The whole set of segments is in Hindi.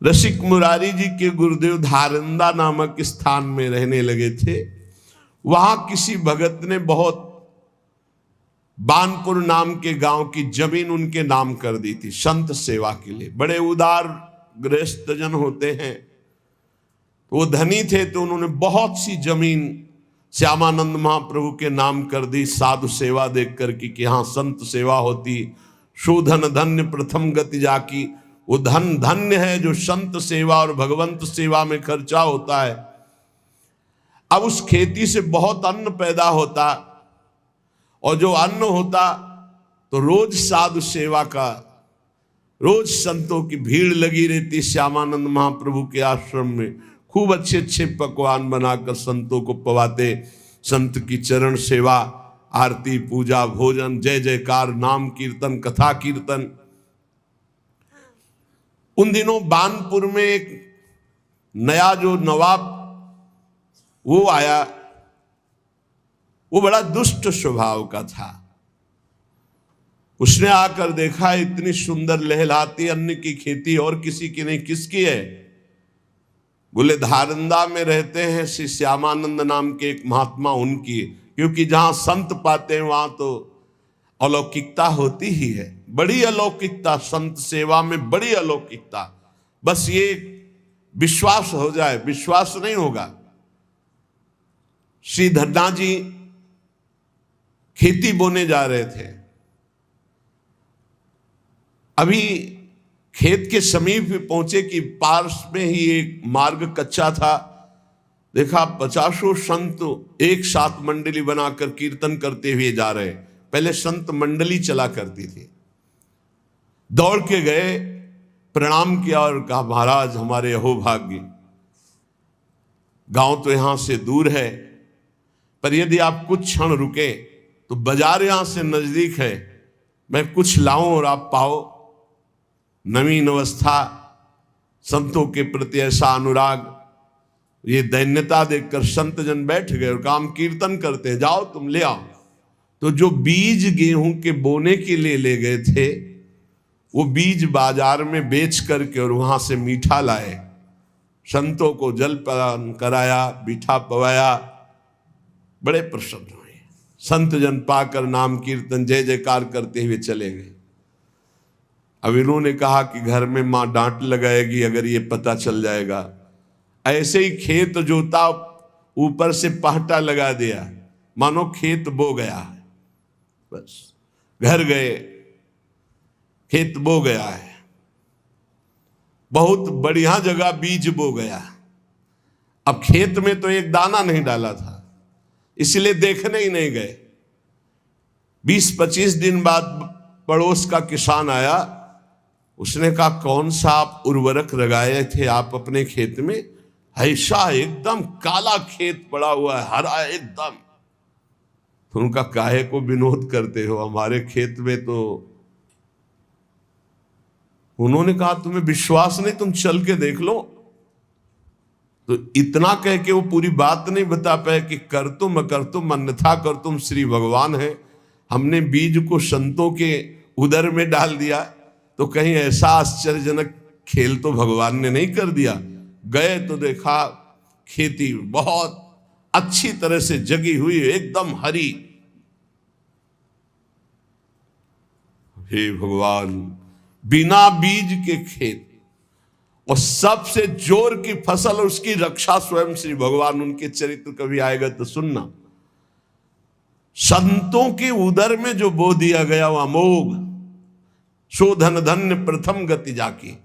रसिक मुरारी जी के गुरुदेव धारंदा नामक स्थान में रहने लगे थे। वहां किसी भगत ने बहुत बानपुर नाम के गांव की जमीन उनके नाम कर दी थी संत सेवा के लिए। बड़े उदार गृहस्थ जन होते हैं, वो धनी थे, तो उन्होंने बहुत सी जमीन श्यामानंद महाप्रभु के नाम कर दी साधु सेवा देख कर कि यहाँ संत सेवा होती। शोधन धन्य प्रथम गति जाकी, वो धन धन्य है जो संत सेवा और भगवंत सेवा में खर्चा होता है। अब उस खेती से बहुत अन्न पैदा होता, और जो अन्न होता तो रोज साधु सेवा का, रोज संतों की भीड़ लगी रहती श्यामानंद महाप्रभु के आश्रम में। खूब अच्छे अच्छे पकवान बनाकर संतों को पवाते। संत की चरण सेवा, आरती, पूजा, भोजन, जय जयकार, नाम कीर्तन, कथा कीर्तन। उन दिनों बानपुर में एक नया जो नवाब वो आया, वो बड़ा दुष्ट स्वभाव का था। उसने आकर देखा इतनी सुंदर लहलहाती अन्न की खेती और किसी की नहीं, किसकी है? बोले धारंदा में रहते हैं श्री श्यामानंद नाम के एक महात्मा, उनकी। क्योंकि जहां संत पाते हैं वहां तो अलौकिकता होती ही है, बड़ी अलौकिकता, संत सेवा में बड़ी अलौकिकता। बस ये विश्वास हो जाए, विश्वास नहीं होगा। श्री धन्ना जी खेती बोने जा रहे थे। अभी खेत के समीप पहुंचे कि पार्श में ही एक मार्ग कच्चा था। देखा 50 संत एक साथ मंडली बनाकर कीर्तन करते हुए जा रहे। पहले संत मंडली चला करती थी। दौड़ के गए, प्रणाम किया और कहा महाराज हमारे अहोभाग्य, गांव तो यहां से दूर है, पर यदि आप कुछ क्षण रुके तो बाजार यहां से नजदीक है, मैं कुछ लाऊं और आप पाओ। नवीन अवस्था, संतों के प्रति ऐसा अनुराग, ये दैन्यता देखकर संत जन बैठ गए और काम कीर्तन करते हैं, जाओ तुम ले आओ। तो जो बीज गेहूं के बोने के लिए ले गए थे, वो बीज बाजार में बेच करके और वहां से मीठा लाए। संतों को जलपान कराया, मीठा पवाया, बड़े प्रसन्न हुए। संत जन पाकर नाम कीर्तन जय जयकार करते हुए चले गए। अब इन्होंने कहा कि घर में मां डांट लगाएगी अगर ये पता चल जाएगा। ऐसे ही खेत जोता, ऊपर से पहटा लगा दिया, मानो खेत बो गया है। बस घर गए, खेत बो गया है, बहुत बढ़िया जगह बीज बो गया। अब खेत में तो एक दाना नहीं डाला था, इसलिए देखने ही नहीं गए। 20-25 दिन बाद पड़ोस का किसान आया। उसने कहा कौन सा आप उर्वरक लगाए थे आप अपने खेत में? ऐसा एकदम काला खेत पड़ा हुआ है, हरा एकदम। तो उनका काहे को विनोद करते हो, हमारे खेत में तो। उन्होंने कहा तुम्हें विश्वास नहीं, तुम चल के देख लो। तो इतना कह के वो पूरी बात नहीं बता पाए कि कर तुम अन्यथा कर तुम श्री भगवान है। हमने बीज को संतों के उदर में डाल दिया, तो कहीं ऐसा आश्चर्यजनक खेल तो भगवान ने नहीं कर दिया। गए तो देखा खेती बहुत अच्छी तरह से जगी हुई, एकदम हरी। हे भगवान, बिना बीज के खेत और सबसे जोर की फसल, उसकी रक्षा स्वयं श्री भगवान। उनके चरित्र कभी आएगा तो सुनना। संतों के उदर में जो बो दिया गया वो अमोघ, शोधन धन्य प्रथम गति जाकी।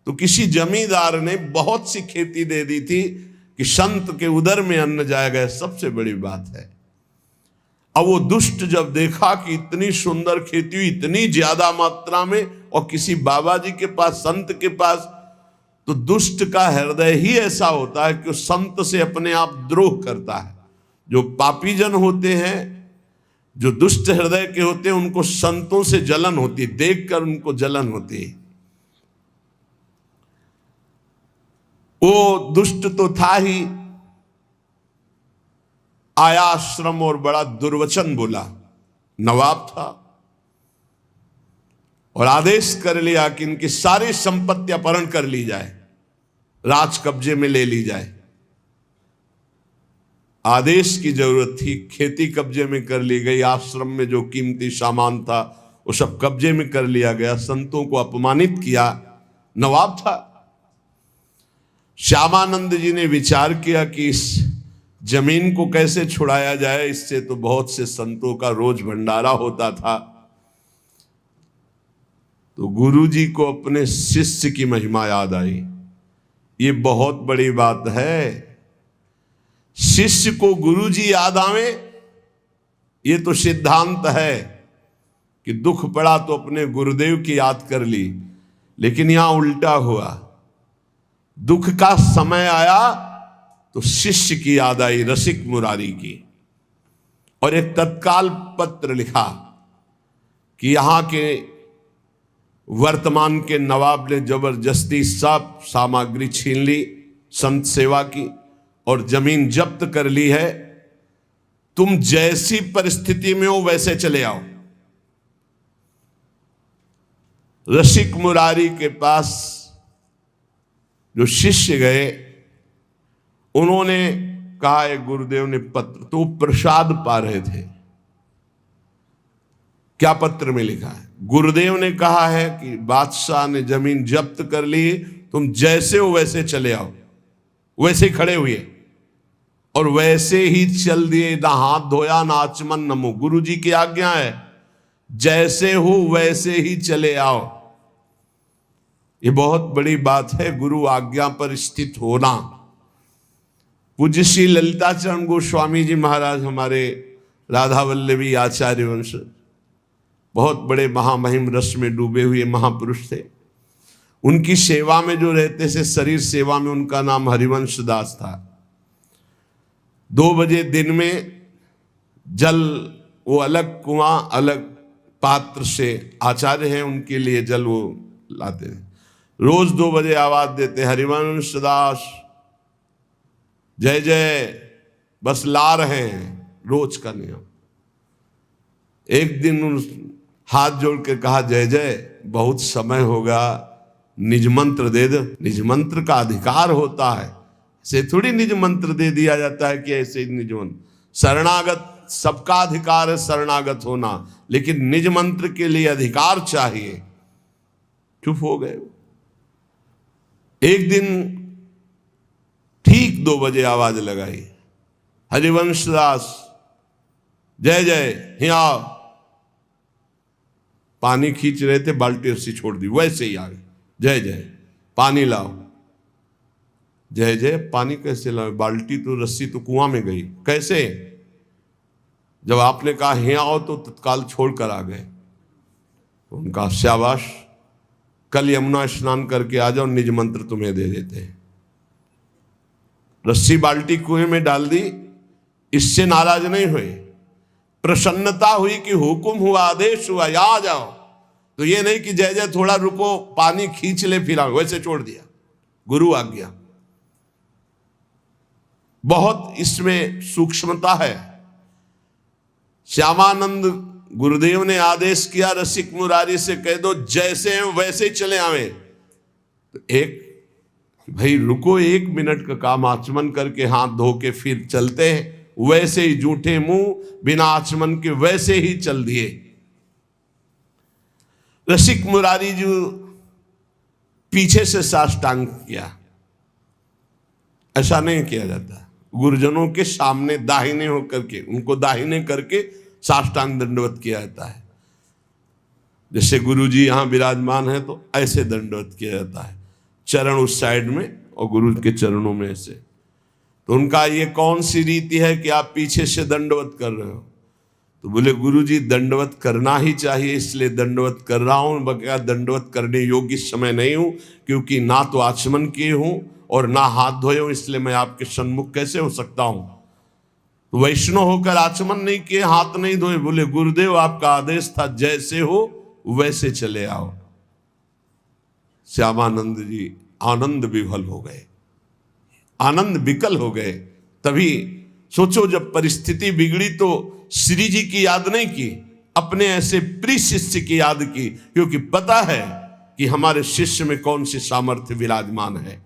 तो किसी जमींदार ने बहुत सी खेती दे दी थी कि संत के उदर में अन्न जाएगा, सबसे बड़ी बात है। अब वो दुष्ट जब देखा कि इतनी सुंदर खेती हुई, इतनी ज्यादा मात्रा में, और किसी बाबा जी के पास, संत के पास, तो दुष्ट का हृदय ही ऐसा होता है कि वो संत से अपने आप द्रोह करता है। जो पापी जन होते हैं, जो दुष्ट हृदय के होते हैं, उनको संतों से जलन होती है, देखकर उनको जलन होती है। वो दुष्ट तो था ही, आया आश्रम और बड़ा दुर्वचन बोला। नवाब था और आदेश कर लिया कि इनकी सारी संपत्ति अपहरण कर ली जाए। राज कब्जे में ले ली जाए। आदेश की जरूरत थी, खेती कब्जे में कर ली गई, आश्रम में जो कीमती सामान था वो सब कब्जे में कर लिया गया, संतों को अपमानित किया। नवाब था। श्यामानंद जी ने विचार किया कि इस जमीन को कैसे छुड़ाया जाए, इससे तो बहुत से संतों का रोज भंडारा होता था। तो गुरु जी को अपने शिष्य की महिमा याद आई। ये बहुत बड़ी बात है, शिष्य को गुरु जी याद आवे। ये तो सिद्धांत है कि दुख पड़ा तो अपने गुरुदेव की याद कर ली, लेकिन यहां उल्टा हुआ। दुख का समय आया तो शिष्य की याद आई, रसिक मुरारी की, और एक तत्काल पत्र लिखा कि यहां के वर्तमान के नवाब ने जबरदस्ती सब सामग्री छीन ली संत सेवा की और जमीन जब्त कर ली है। तुम जैसी परिस्थिति में हो वैसे चले आओ। रसिक मुरारी के पास जो शिष्य गए, उन्होंने कहा, एक गुरुदेव ने पत्र, तो प्रसाद पा रहे थे। क्या पत्र में लिखा है? गुरुदेव ने कहा है कि बादशाह ने जमीन जब्त कर ली, तुम जैसे हो वैसे चले आओ। वैसे खड़े हुए और वैसे ही चल दिए, ना हाथ धोया ना आचमन न मुंह। गुरु जी की आज्ञा है, जैसे हो वैसे ही चले आओ। ये बहुत बड़ी बात है, गुरु आज्ञा पर स्थित होना। पूज्य श्री ललिताचरण गोस्वामी जी महाराज हमारे राधा वल्लभी आचार्य वंश, बहुत बड़े महामहिम रस में डूबे हुए महापुरुष थे। उनकी सेवा में जो रहते थे, शरीर सेवा में, उनका नाम हरिवंश दास था। 2 बजे दिन में जल, वो अलग कुआं अलग पात्र से, आचार्य हैं उनके लिए जल वो लाते थे। रोज 2 बजे आवाज देते, हरिवंश दास जय जय, बस ला रहे हैं, रोज का नियम। एक दिन उन हाथ जोड़ के कहा, जय जय बहुत समय होगा, निज मंत्र दे दो। निज मंत्र का अधिकार होता है, ऐसे थोड़ी निज मंत्र दे दिया जाता है कि ऐसे निज मंत्र। शरणागत सबका अधिकार है शरणागत होना, लेकिन निज मंत्र के लिए अधिकार चाहिए। चुप हो गए। एक दिन ठीक 2 बजे आवाज लगाई, हरिवंश दास जय जय, यहाँ पानी खींच रहे थे, बाल्टी रस्सी छोड़ दी, वैसे ही आ गए, जय जय पानी लाओ। जय जय पानी कैसे लाओ? बाल्टी तो रस्सी तो कुआं में गई, कैसे? जब आपने कहा यहाँ आओ तो तत्काल छोड़कर आ गए। उनका शाबाश, कल यमुना स्नान करके आ जाओ, निज मंत्र तुम्हें दे देते हैं। रस्सी बाल्टी कुएं में डाल दी, इससे नाराज नहीं हुए, प्रसन्नता हुई कि हुक्म हुआ, आदेश हुआ, या आ जाओ। तो ये नहीं कि जय जय थोड़ा रुको, पानी खींच ले फिर आओ, वैसे छोड़ दिया। गुरु आज्ञा, बहुत इसमें सूक्ष्मता है। श्यामानंद गुरुदेव ने आदेश किया, रसिक मुरारी से कह दो जैसे हैं वैसे चले आवे। तो एक भाई रुको, 1 मिनट का काम, आचमन करके हाथ धो के फिर चलते हैं। वैसे ही जूठे मुंह बिना आचमन के वैसे ही चल दिए। रसिक मुरारी जो पीछे से साष्टांग किया, ऐसा नहीं किया जाता। गुरुजनों के सामने दाहिने होकर के, उनको दाहिने करके साष्टांग दंडवत किया जाता है। जैसे गुरु जी यहां विराजमान है तो ऐसे दंडवत किया जाता है, चरण उस साइड में और गुरु के चरणों में ऐसे। तो उनका ये कौन सी रीति है कि आप पीछे से दंडवत कर रहे हो? तो बोले गुरु जी दंडवत करना ही चाहिए, इसलिए दंडवत कर रहा हूं। बगैर दंडवत करने योग्य समय नहीं हूं, क्योंकि ना तो आचमन किए हूं और ना हाथ धोए हूं, इसलिए मैं आपके सन्मुख कैसे हो सकता हूं। तो वैष्णव होकर आचमन नहीं किए, हाथ नहीं धोए। बोले गुरुदेव आपका आदेश था जैसे हो वैसे चले आओ। श्यामानंद जी आनंद विभल हो गए, आनंद विकल हो गए। तभी सोचो, जब परिस्थिति बिगड़ी तो श्री जी की याद नहीं की, अपने ऐसे प्रिय शिष्य की याद की, क्योंकि पता है कि हमारे शिष्य में कौन सी सामर्थ्य विराजमान है।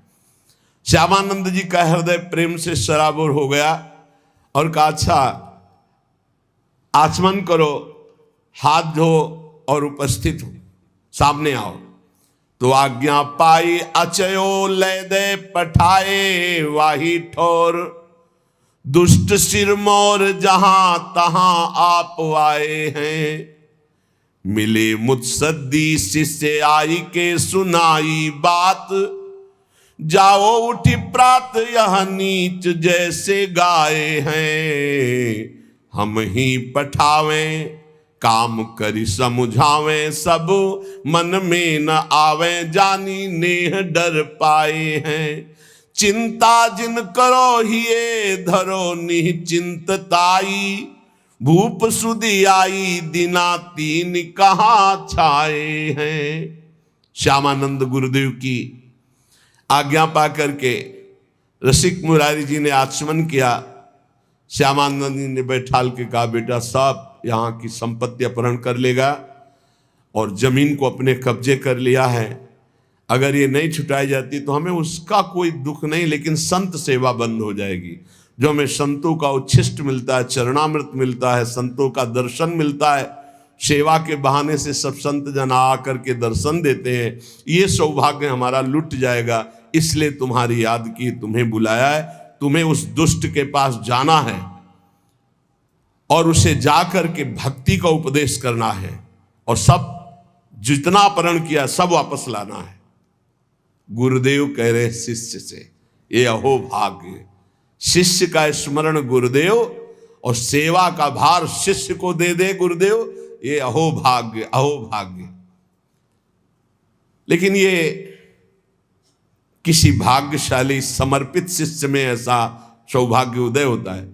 श्यामानंद जी का हृदय प्रेम से सराबोर हो गया और कहा, अच्छा आचमन करो, हाथ धो और उपस्थित हो, सामने आओ। तो आज्ञा पाई अचयो लय दे पठाए, वाही ठोर दुष्ट सिरमौर जहां तहां आप आए हैं। मिले मुत्सद्दी शिष्य आई के सुनाई बात, जाओ उठी प्रात यह नीच जैसे गाए हैं। हम ही पठावें काम करी समझावें, सब मन में न आवे जानी नेह डर पाए हैं। चिंता जिन करो हिये धरो निश्चिंतताई, भूप सुधी आई दिना तीन कहाँ छाए हैं। श्यामानंद गुरुदेव की आज्ञा पा करके रसिक मुरारी जी ने आचमन किया। श्यामानंद जी ने बैठाल के कहा, बेटा सब यहाँ की संपत्ति अपहरण कर लेगा और जमीन को अपने कब्जे कर लिया है, अगर ये नहीं छुटाई जाती तो हमें उसका कोई दुख नहीं, लेकिन संत सेवा बंद हो जाएगी। जो हमें संतों का उच्छिष्ट मिलता है, चरणामृत मिलता है, संतों का दर्शन मिलता है, सेवा के बहाने से सब संत जन आकर के दर्शन देते हैं, ये सौभाग्य हमारा लुट जाएगा। इसलिए तुम्हारी याद की, तुम्हें बुलाया है, तुम्हें उस दुष्ट के पास जाना है और उसे जाकर के भक्ति का उपदेश करना है और सब जितना अपहरण किया सब वापस लाना है। गुरुदेव कह रहे शिष्य से, ये अहो भाग्य, शिष्य का स्मरण गुरुदेव और सेवा का भार शिष्य को दे दे गुरुदेव, ये अहो भाग्य, अहो भाग्य। लेकिन ये किसी भाग्यशाली समर्पित शिष्य में ऐसा सौभाग्य उदय होता है।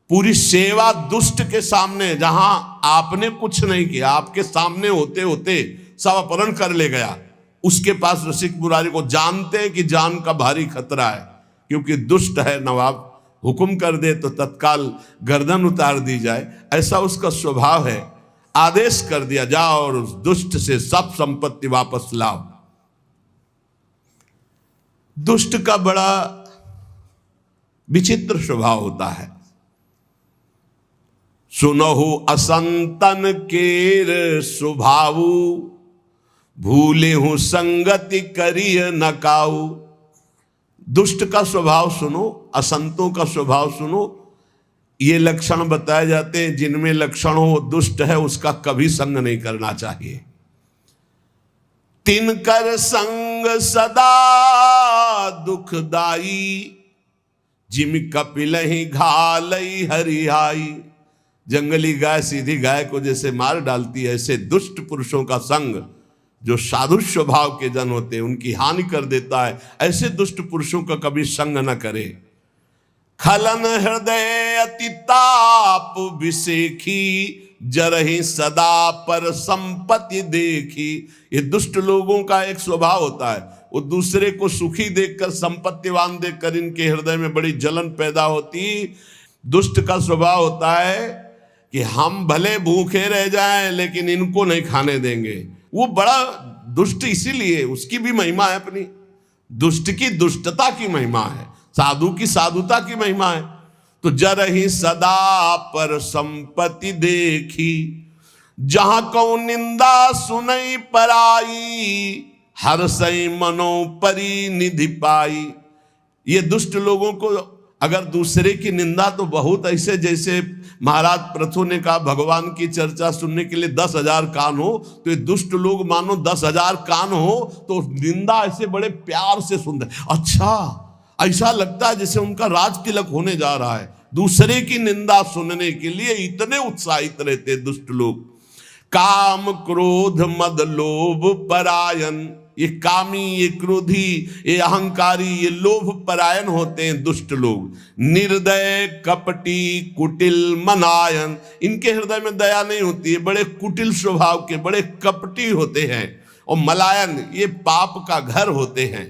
पूरी सेवा दुष्ट के सामने, जहां आपने कुछ नहीं किया, आपके सामने होते होते सब अपहरण कर ले गया, उसके पास रसिक मुरारी को जानते हैं कि जान का भारी खतरा है, क्योंकि दुष्ट है नवाब, हुक्म कर दे तो तत्काल गर्दन उतार दी जाए, ऐसा उसका स्वभाव है। आदेश कर दिया, जाओ और उस दुष्ट से सब संपत्ति वापस लाओ। दुष्ट का बड़ा विचित्र स्वभाव होता है। सुनहु असंतन केर स्वभावु, भूले हूं संगति करिय नकाऊ। दुष्ट का स्वभाव सुनो, असंतों का स्वभाव सुनो। ये लक्षण बताए जाते हैं, जिनमें लक्षण हो दुष्ट है उसका कभी संग नहीं करना चाहिए। तिनकर संग सदा दुखदाई, जिम कपिलहि घालई हरिहाई। जंगली गाय सीधी गाय को जैसे मार डालती है, ऐसे दुष्ट पुरुषों का संग जो साधु स्वभाव के जन होते हैं उनकी हानि कर देता है। ऐसे दुष्ट पुरुषों का कभी संग न करे। खलन हृदय अति ताप विसेखी, जरहि सदा पर संपत्ति देखी। ये दुष्ट लोगों का एक स्वभाव होता है, वो दूसरे को सुखी देखकर, संपत्तिवान देखकर इनके हृदय में बड़ी जलन पैदा होती। दुष्ट का स्वभाव होता है कि हम भले भूखे रह जाएं लेकिन इनको नहीं खाने देंगे। वो बड़ा दुष्ट इसीलिए, उसकी भी महिमा है अपनी, दुष्ट की दुष्टता की महिमा है, साधु की साधुता की महिमा है। तो जरहि सदा पर संपत्ति देखी, जहां कौ निंदा सुनई पराई, हर सई मनो परी निधि पाई। ये दुष्ट लोगों को अगर दूसरे की निंदा, तो बहुत ऐसे, जैसे महाराज प्रथु ने कहा भगवान की चर्चा सुनने के लिए 10,000 कान हो, तो ये दुष्ट लोग मानो 10,000 कान हो तो निंदा ऐसे बड़े प्यार से सुन रहे, अच्छा ऐसा लगता है जैसे उनका राज तिलक होने जा रहा है। दूसरे की निंदा सुनने के लिए इतने उत्साहित रहते दुष्ट लोग। काम क्रोध मद लोभ परायण, ये कामी, ये क्रोधी, ये अहंकारी, ये लोभ परायण होते हैं दुष्ट लोग। निर्दय कपटी कुटिल मनायन, इनके हृदय में दया नहीं होती है, बड़े कुटिल स्वभाव के, बड़े कपटी होते हैं। और मलायन, ये पाप का घर होते हैं।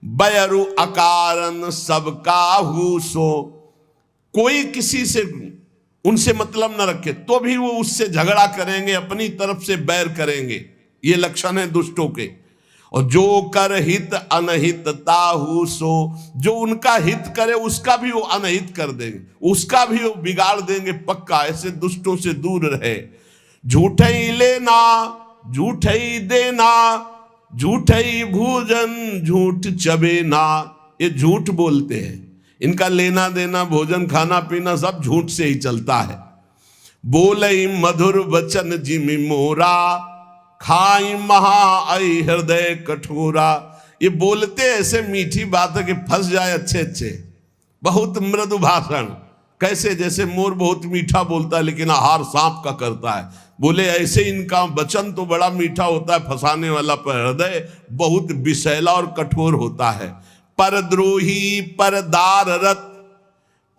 बयरु अकारण सबका हुसो, कोई किसी से उनसे मतलब न रखे तो भी वो उससे झगड़ा करेंगे, अपनी तरफ से बैर करेंगे। ये लक्षण है दुष्टों के। और जो कर हित अनहित ताहू सो, जो उनका हित करे उसका भी वो अनहित कर देंगे, उसका भी वो बिगाड़ देंगे पक्का। ऐसे दुष्टों से दूर रहे। झूठे ही लेना झूठे ही देना, झूठे ही भोजन झूठ चबेना। ये झूठ बोलते हैं, इनका लेना देना भोजन खाना पीना सब झूठ से ही चलता है। बोलई मधुर वचन जिमि मोरा, खाई महा आई हृदय कठोरा। ये बोलते ऐसे मीठी बात है कि फंस जाए अच्छे अच्छे। बहुत मृदु भाषण, कैसे जैसे मोर बहुत मीठा बोलता है लेकिन आहार सांप का करता है। बोले ऐसे इनका वचन तो बड़ा मीठा होता है फंसाने वाला, पर हृदय बहुत विषैला और कठोर होता है। परद्रोही पर दाररत,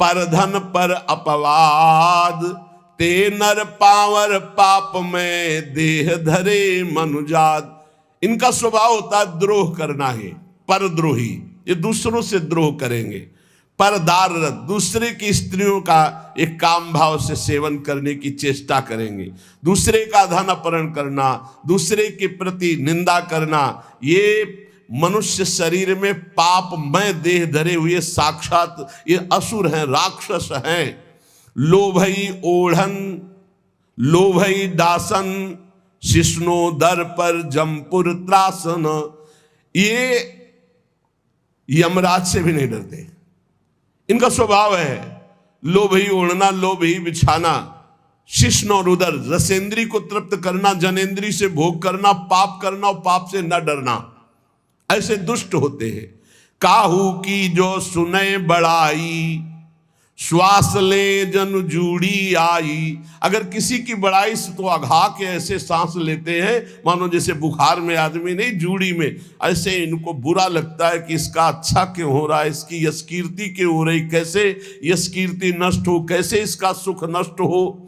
पर धन पर अपवाद, ते नर पावर पाप में देह धरे मनुजात। इनका स्वभाव होता है द्रोह करना है। परद्रोही, ये दूसरों से द्रोह करेंगे। परदाररत, दूसरे की स्त्रियों का एक काम भाव से सेवन करने की चेष्टा करेंगे। दूसरे का धन अपहरण करना, दूसरे के प्रति निंदा करना, ये मनुष्य शरीर में पापमय देह धरे हुए साक्षात ये असुर हैं, राक्षस हैं। लोभई ओढ़न लोभई दासन, शिष्णो दर पर जमपुर त्रासन। ये यमराज से भी नहीं डरते, इनका स्वभाव है लोभ ही ओढ़ना, लोभ ही बिछाना, शिष्ण और उदर, रसेंद्री को तृप्त करना, जनेंद्री से भोग करना, पाप करना और पाप से न डरना। ऐसे दुष्ट होते हैं। काहू की जो सुने बड़ाई, श्वास ले जन जूड़ी आई। अगर किसी की बड़ाई से तो अघा के ऐसे सांस लेते हैं मानो जैसे बुखार में आदमी नहीं, जूड़ी में। ऐसे इनको बुरा लगता है कि इसका अच्छा क्यों हो रहा है, इसकी यशकीर्ति क्यों हो रही, कैसे यशकीर्ति नष्ट हो, कैसे इसका सुख नष्ट हो।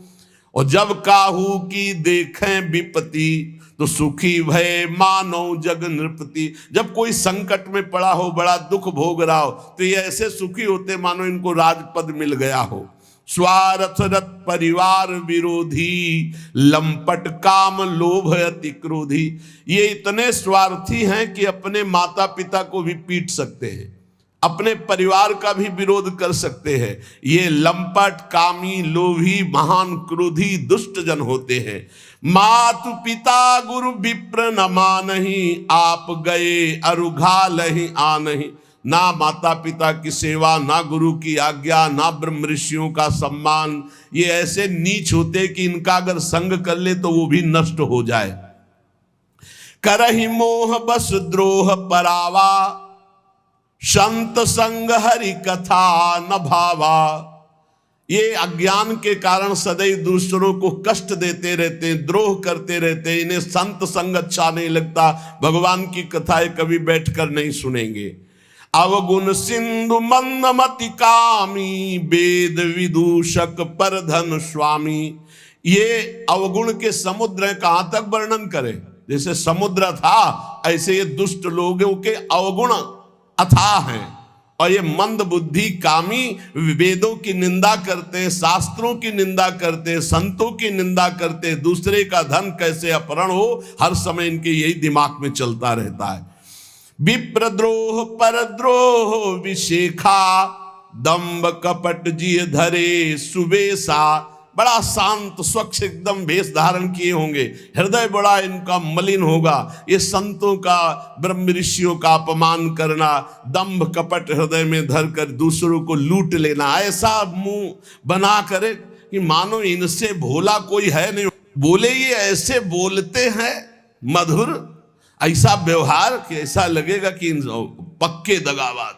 और जब काहू की देखें विपत्ति, तो सुखी भय मानो जग नृपति। जब कोई संकट में पड़ा हो, बड़ा दुख भोग रहा हो, तो ये ऐसे सुखी होते मानो इनको राजपद मिल गया हो। स्वार्थरत परिवार विरोधी, लंपट काम लोभ अति क्रोधी। ये इतने स्वार्थी हैं कि अपने माता पिता को भी पीट सकते हैं, अपने परिवार का भी विरोध कर सकते हैं। ये लंपट कामी लोभी महान क्रोधी दुष्ट जन होते हैं। मातु पिता गुरु विप्र न मानहि, आप गए अरुघा लहि आनहि। ना माता पिता की सेवा, ना गुरु की आज्ञा, ना ब्रह्म ऋषियों का सम्मान। ये ऐसे नीच होते कि इनका अगर संग कर ले तो वो भी नष्ट हो जाए। करहि मोह बस द्रोह परावा, संत संग हरि कथा न भावा। ये अज्ञान के कारण सदैव दूसरों को कष्ट देते रहते हैं, द्रोह करते रहते हैं। इन्हें संत संग अच्छा नहीं लगता, भगवान की कथाएं कभी बैठकर नहीं सुनेंगे। अवगुण सिंधु मंदमति कामी, वेद विदूषक पर धन स्वामी। ये अवगुण के समुद्र हैं, कहां तक वर्णन करें। जैसे समुद्र था ऐसे ये दुष्ट लोगों के अवगुण अथाह हैं। और ये मंद बुद्धि कामी वेदों की निंदा करते हैं, शास्त्रों की निंदा करते हैं, संतों की निंदा करते हैं। दूसरे का धन कैसे अपहरण हो, हर समय इनके यही दिमाग में चलता रहता है। विप्रद्रोह परद्रोह विशेखा, दंभ कपट जिय धरे सुबेसा। बड़ा शांत स्वच्छ एकदम वेश धारण किए होंगे, हृदय बड़ा इनका मलिन होगा। ये संतों का ब्रह्म ऋषियों का अपमान करना, दंभ कपट हृदय में धर कर दूसरों को लूट लेना, ऐसा मुंह बना करे कि मानो इनसे भोला कोई है नहीं। बोले ये ऐसे बोलते हैं मधुर, ऐसा व्यवहार कि ऐसा लगेगा कि इन पक्के दगाबाज।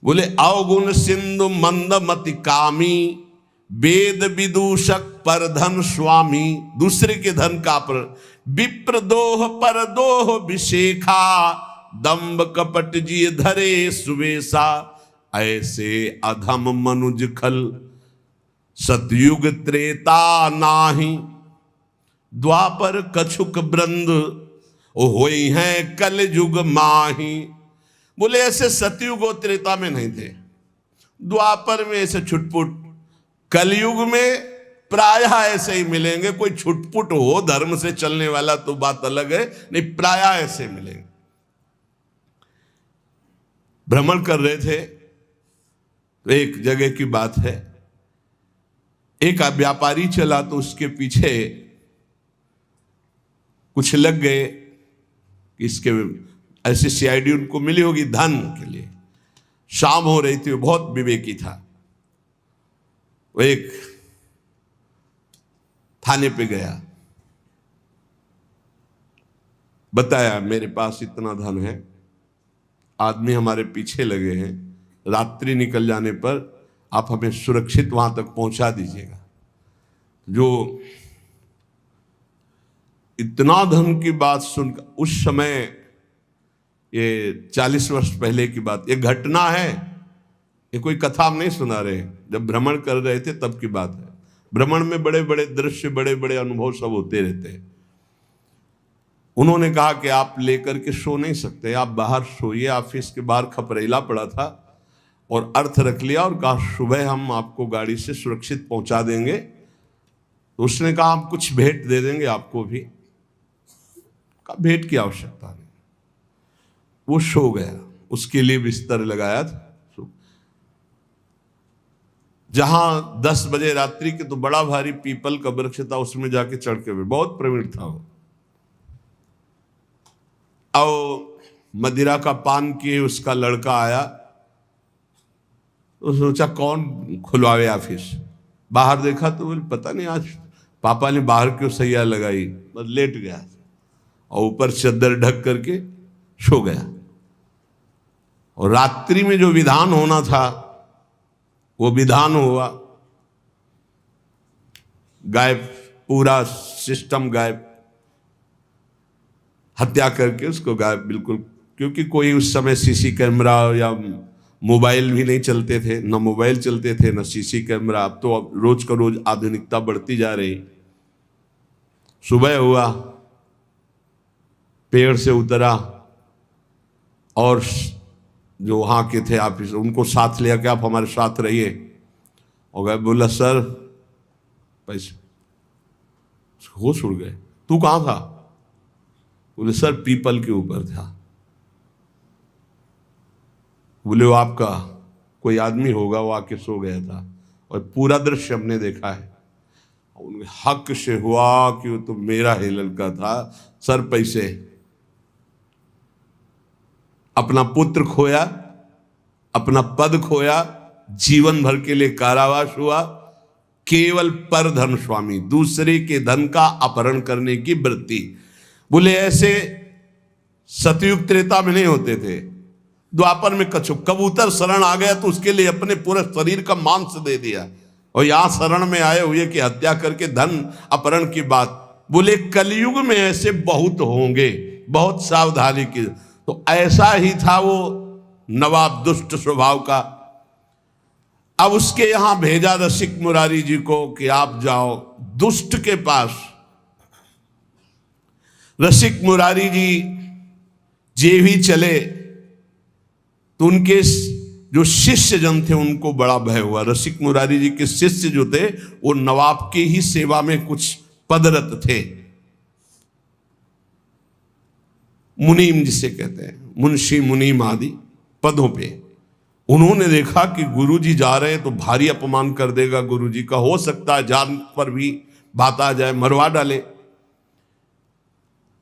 बोले अवगुण सिंधु मंदमति कामी, वेद विदूषक पर धन स्वामी। दूसरे के धन का पर विप्रदोह परदोह विशेखा, दंभ कपट जी धरे सुवेशा। ऐसे अधम मनुज खल, सतयुग त्रेता नाही, द्वापर कछुक ब्रंद होई हैं कल युग माही। बोले ऐसे सतयुग और त्रेता में नहीं थे, द्वापर में ऐसे छुटपुट, कलयुग में प्रायः ऐसे ही मिलेंगे। कोई छुटपुट हो धर्म से चलने वाला तो बात अलग है, नहीं प्रायः ऐसे मिलेंगे। भ्रमण कर रहे थे तो एक जगह की बात है, एक व्यापारी चला तो उसके पीछे कुछ लग गए, इसके ऐसी सीआईडी उनको मिली होगी धन के लिए। शाम हो रही थी, वो बहुत विवेकी था। वो एक थाने पे गया, बताया मेरे पास इतना धन है, आदमी हमारे पीछे लगे हैं, रात्रि निकल जाने पर आप हमें सुरक्षित वहां तक पहुंचा दीजिएगा। जो इतना धन की बात सुनकर, उस समय ये 40 वर्ष पहले की बात, ये घटना है, ये कोई कथा हम नहीं सुना रहे, जब भ्रमण कर रहे थे तब की बात है। भ्रमण में बड़े बड़े दृश्य, बड़े बड़े अनुभव सब होते रहते हैं। उन्होंने कहा कि आप लेकर के सो नहीं सकते, आप बाहर सोइए। ऑफिस के बाहर खपरेला पड़ा था और अर्थ रख लिया और कहा सुबह हम आपको गाड़ी से सुरक्षित पहुंचा देंगे। तो उसने कहा हम कुछ भेंट दे देंगे आपको भी। कहा भेंट की आवश्यकता नहीं। वो सो गया, उसके लिए बिस्तर लगाया था। जहां 10 बजे रात्रि के तो बड़ा भारी पीपल का वृक्ष था, उसमें जाके चढ़ के, बहुत प्रवीण था वो। और मदिरा का पान किए उसका लड़का आया तो सोचा कौन खुलवावे ऑफिस। बाहर देखा तो बोले पता नहीं आज पापा ने बाहर क्यों सैया लगाई, बस लेट गया और ऊपर चद्दर ढक करके सो गया। और रात्रि में जो विधान होना था वो विधान हुआ, गायब, पूरा सिस्टम गायब, हत्या करके उसको गायब बिल्कुल। क्योंकि कोई उस समय सीसी कैमरा या मोबाइल भी नहीं चलते थे, न मोबाइल चलते थे न सीसी कैमरा। अब तो रोज का रोज आधुनिकता बढ़ती जा रही। सुबह हुआ, पेड़ से उतरा और जो वहाँ के थे ऑफिस, उनको साथ लिया कि आप हमारे साथ रहिए। और गए, बोला सर पैसे, होश उड़ गए। तू कहाँ था? बोले सर पीपल के ऊपर था। बोले वो आपका कोई आदमी होगा, वो आके सो गया था। और पूरा दृश्य हमने देखा है। उनके हक से हुआ कि वो तो मेरा ही लड़का था। सर पैसे, अपना पुत्र खोया, अपना पद खोया, जीवन भर के लिए कारावास हुआ, केवल पर धन स्वामी, दूसरे के धन का अपहरण करने की वृत्ति। बोले ऐसे सतयुग त्रेता में नहीं होते थे, द्वापर में कबूतर शरण आ गया तो उसके लिए अपने पूरे शरीर का मांस दे दिया। और यहां शरण में आए हुए कि हत्या करके धन अपहरण की बात। बोले कलयुग में ऐसे बहुत होंगे, बहुत सावधानी की। तो ऐसा ही था वो नवाब दुष्ट स्वभाव का। अब उसके यहां भेजा रसिक मुरारी जी को कि आप जाओ दुष्ट के पास। रसिक मुरारी जी जे भी चले तो उनके जो शिष्य जन थे उनको बड़ा भय हुआ। रसिक मुरारी जी के शिष्य जो थे वो नवाब की ही सेवा में कुछ पदरत थे, मुनीम जिसे कहते हैं, मुंशी मुनीम आदि पदों पे। उन्होंने देखा कि गुरुजी जा रहे हैं तो भारी अपमान कर देगा गुरुजी का, हो सकता है जान पर भी बात आ जाए, मरवा डाले।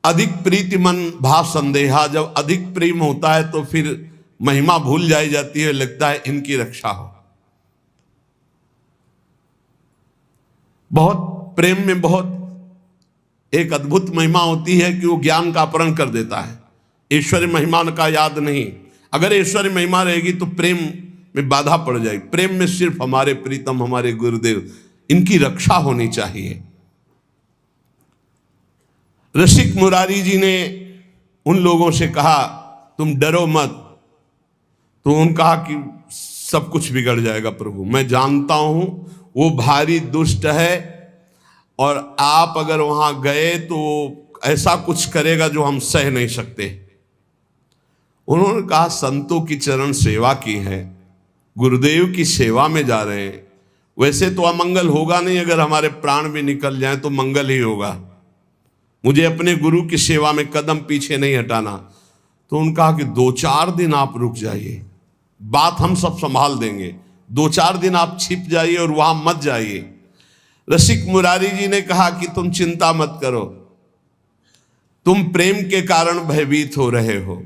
अधिक प्रीति मन भा संदेहा, जब अधिक प्रेम होता है तो फिर महिमा भूल जाई जाती है, लगता है इनकी रक्षा हो। बहुत प्रेम में बहुत एक अद्भुत महिमा होती है कि वो ज्ञान का अपहरण कर देता है। ऐश्वर्य महिमा का याद नहीं, अगर ऐश्वर्य महिमा रहेगी तो प्रेम में बाधा पड़ जाएगी। प्रेम में सिर्फ हमारे प्रीतम, हमारे गुरुदेव, इनकी रक्षा होनी चाहिए। रसिक मुरारी जी ने उन लोगों से कहा तुम डरो मत। तो उन्होंने कहा कि सब कुछ बिगड़ जाएगा प्रभु, मैं जानता हूं वो भारी दुष्ट है और आप अगर वहां गए तो ऐसा कुछ करेगा जो हम सह नहीं सकते। उन्होंने कहा संतों की चरण सेवा की है, गुरुदेव की सेवा में जा रहे हैं, वैसे तो अमंगल होगा नहीं, अगर हमारे प्राण भी निकल जाए तो मंगल ही होगा। मुझे अपने गुरु की सेवा में कदम पीछे नहीं हटाना। तो उन्होंने कहा कि 2-4 दिन आप रुक जाइए, बात हम सब संभाल देंगे, 2-4 दिन आप छिप जाइए और वहां मत जाइए। रसिक मुरारी जी ने कहा कि तुम चिंता मत करो, तुम प्रेम के कारण भयभीत हो रहे हो।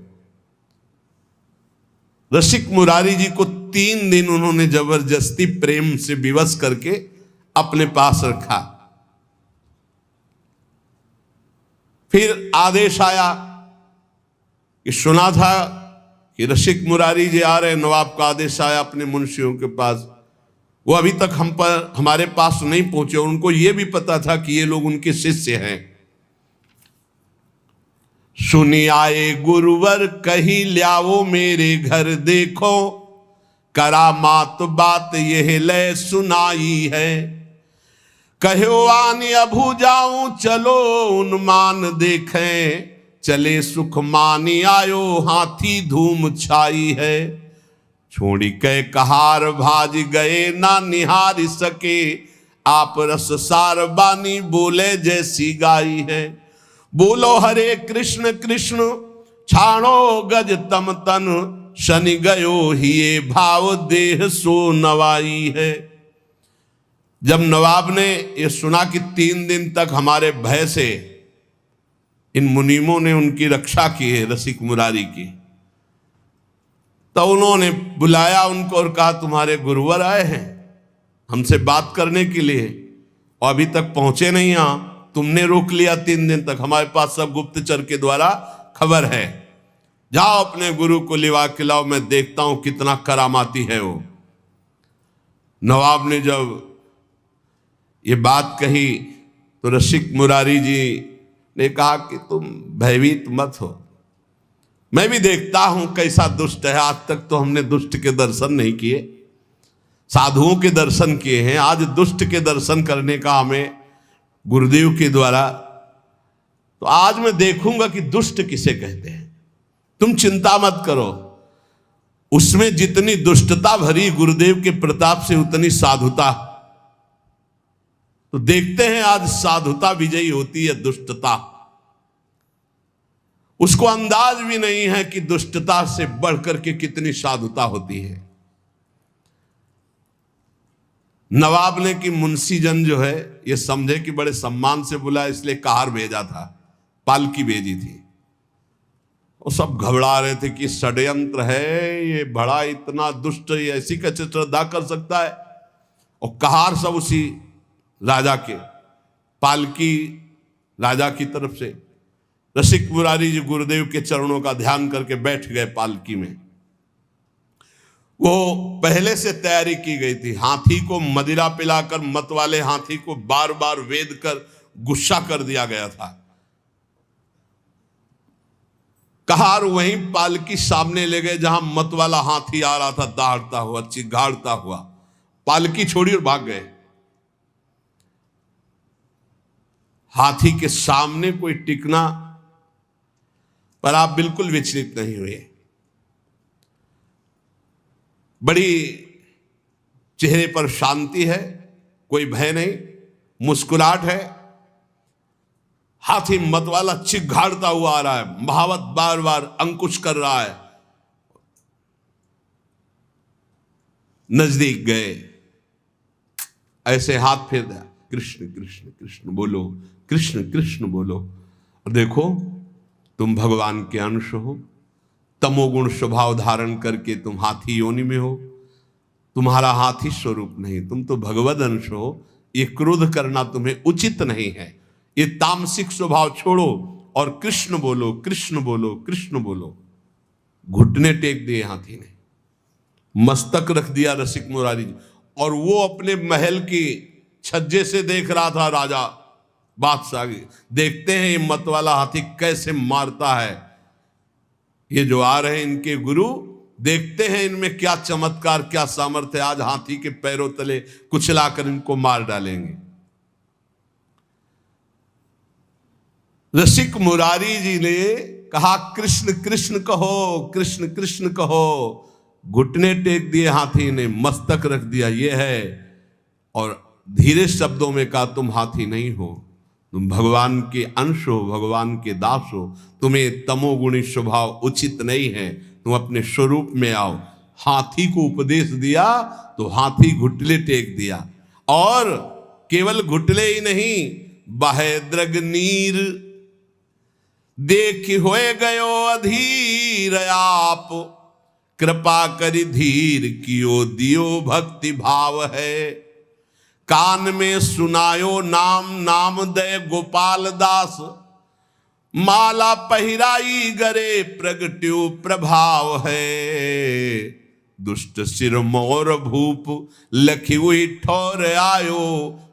रसिक मुरारी जी को 3 दिन उन्होंने जबरदस्ती प्रेम से विवश करके अपने पास रखा। फिर आदेश आया कि सुना था कि रसिक मुरारी जी आ रहे, नवाब का आदेश आया अपने मुंशियों के पास। वो अभी तक हमारे पास नहीं पहुंचे और उनको ये भी पता था कि ये लोग उनके शिष्य हैं। सुनी आए गुरुवर कही ल्याओ मेरे घर देखो, करामात बात यह ले सुनाई है। कहो आनी अभू जाऊं चलो उन्मान देखें, चले सुख मानी आयो हाथी धूम छाई है। छोड़ी के कहार भाज गए ना निहार सके, आप रस सार बानी बोले जैसी गाई है। बोलो हरे कृष्ण कृष्ण छाणो गज तम तन, शनि गयो हिये भाव देह सो नवाई है। जब नवाब ने ये सुना कि 3 दिन तक हमारे भय से इन मुनीमों ने उनकी रक्षा की है, रसिक मुरारी की, तो उन्होंने बुलाया उनको और कहा तुम्हारे गुरुवर आए हैं हमसे बात करने के लिए और अभी तक पहुंचे नहीं, यहां तुमने रोक लिया 3 दिन तक, हमारे पास सब गुप्तचर के द्वारा खबर है। जाओ अपने गुरु को लिवा के लाओ, मैं देखता हूं कितना करामाती है वो। नवाब ने जब ये बात कही तो रसिक मुरारी जी ने कहा कि तुम भयभीत मत हो, मैं भी देखता हूं कैसा दुष्ट है। आज तक तो हमने दुष्ट के दर्शन नहीं किए, साधुओं के दर्शन किए हैं, आज दुष्ट के दर्शन करने का हमें गुरुदेव के द्वारा, तो आज मैं देखूंगा कि दुष्ट किसे कहते हैं। तुम चिंता मत करो, उसमें जितनी दुष्टता भरी गुरुदेव के प्रताप से उतनी साधुता, तो देखते हैं आज साधुता विजयी होती है दुष्टता। उसको अंदाज भी नहीं है कि दुष्टता से बढ़कर के कितनी साधुता होती है। नवाब ने कि मुंशीजन जो है ये समझे कि बड़े सम्मान से बुला, इसलिए कहार भेजा था, पालकी भेजी थी। वो सब घबरा रहे थे कि षड्यंत्र है, ये बड़ा इतना दुष्ट, ये ऐसी कैसे श्रद्धा कर सकता है। और कहार सब उसी राजा के, पालकी राजा की तरफ से। रसिक मुरारी जी गुरुदेव के चरणों का ध्यान करके बैठ गए पालकी में। वो पहले से तैयारी की गई थी, हाथी को मदिरा पिलाकर मत वाले हाथी को बार बार वेद कर गुस्सा कर दिया गया था। कहार वहीं पालकी सामने ले गए जहां मत वाला हाथी आ रहा था, दहाड़ता हुआ, चिघाड़ता हुआ। पालकी छोड़ी और भाग गए। हाथी के सामने कोई टिकना, पर आप बिल्कुल विचलित नहीं हुए। बड़ी चेहरे पर शांति है, कोई भय नहीं, मुस्कुराहट है। हाथी मतवाला चिघाड़ता हुआ आ रहा है, महावत बार बार अंकुश कर रहा है। नजदीक गए, ऐसे हाथ फेर दिया, कृष्ण कृष्ण कृष्ण बोलो, कृष्ण कृष्ण बोलो। और देखो तुम भगवान के अंश हो, तमोगुण स्वभाव धारण करके तुम हाथी योनि में हो। तुम्हारा हाथी स्वरूप नहीं, तुम तो भगवद अंश हो। ये क्रोध करना तुम्हें उचित नहीं है। ये तामसिक स्वभाव छोड़ो और कृष्ण बोलो, कृष्ण बोलो, कृष्ण बोलो। घुटने टेक दिए हाथी ने, मस्तक रख दिया रसिक मुरारी जी। और वो अपने महल की छज्जे से देख रहा था राजा बादशाह। देखते हैं ये मत वाला हाथी कैसे मारता है। ये जो आ रहे हैं इनके गुरु, देखते हैं इनमें क्या चमत्कार, क्या सामर्थ्य। आज हाथी के पैरों तले कुचलाकर इनको मार डालेंगे। रसिक मुरारी जी ने कहा कृष्ण कृष्ण कहो, कृष्ण कृष्ण कहो। घुटने टेक दिए हाथी ने, मस्तक रख दिया, ये है। और धीरे शब्दों में कहा तुम हाथी नहीं हो, तुम भगवान के अंश हो, भगवान के दास हो। तुम्हें तमोगुणी स्वभाव उचित नहीं है, तुम अपने स्वरूप में आओ। हाथी को उपदेश दिया तो हाथी घुटले टेक दिया, और केवल घुटले ही नहीं, बहे द्रग नीर देख होए गयो अधीर आप, कृपा करी धीर कियो दियो भक्ति भाव है, कान में सुनायो नाम नाम दे गोपाल दास, माला पहिराई गरे प्रगट्यो प्रभाव है, दुष्ट सिर मोर भूप लखी हुई ठोर आयो,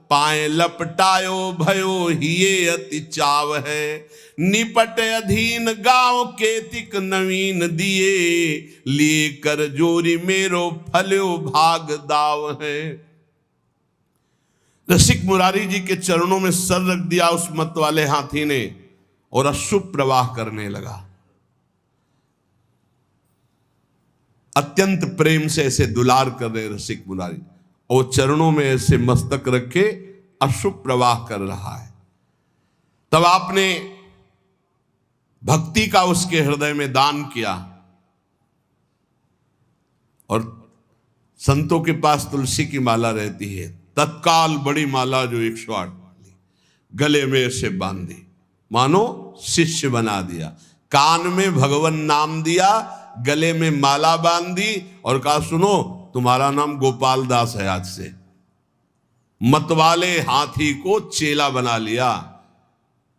पाए लपटायो भयो हिये अति चाव है, निपट अधीन गांव केतिक नवीन दिए, लिए कर जोरी मेरो फल्यो भाग दाव है। रसिक मुरारी जी के चरणों में सर रख दिया उस मत वाले हाथी ने और अश्रु प्रवाह करने लगा। अत्यंत प्रेम से ऐसे दुलार कर रहे रसिक मुरारी, और चरणों में ऐसे मस्तक रखे अश्रु प्रवाह कर रहा है। तब आपने भक्ति का उसके हृदय में दान किया, और संतों के पास तुलसी की माला रहती है, तत्काल बड़ी माला जो 108 वाली गले में ऐसे बांधी, मानो शिष्य बना दिया, कान में भगवान नाम दिया, गले में माला बांधी और कहा सुनो तुम्हारा नाम गोपाल दास है आज से। मतवाले हाथी को चेला बना लिया।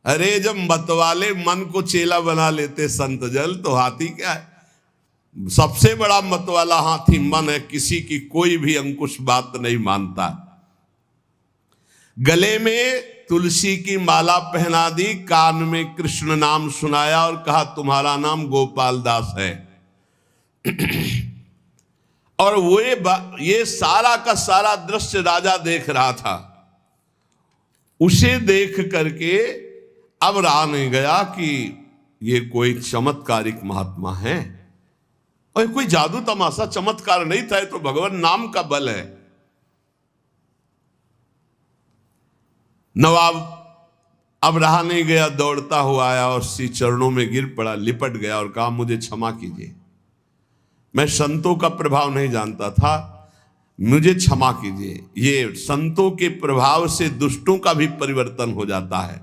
अरे जब मतवाले मन को चेला बना लेते संत जल, तो हाथी क्या है? सबसे बड़ा मतवाला हाथी मन है, किसी की कोई भी अंकुश बात नहीं मानता। गले में तुलसी की माला पहना दी, कान में कृष्ण नाम सुनाया और कहा तुम्हारा नाम गोपाल दास है। और वो ये सारा का सारा दृश्य राजा देख रहा था। उसे देख करके अब रहा नहीं गया कि ये कोई चमत्कारिक महात्मा है, और कोई जादू तमाशा चमत्कार नहीं था, तो भगवान नाम का बल है। नवाब अब रहा नहीं गया, दौड़ता हुआ आया और श्री चरणों में गिर पड़ा, लिपट गया और कहा मुझे क्षमा कीजिए, मैं संतों का प्रभाव नहीं जानता था, मुझे क्षमा कीजिए। ये संतों के प्रभाव से दुष्टों का भी परिवर्तन हो जाता है।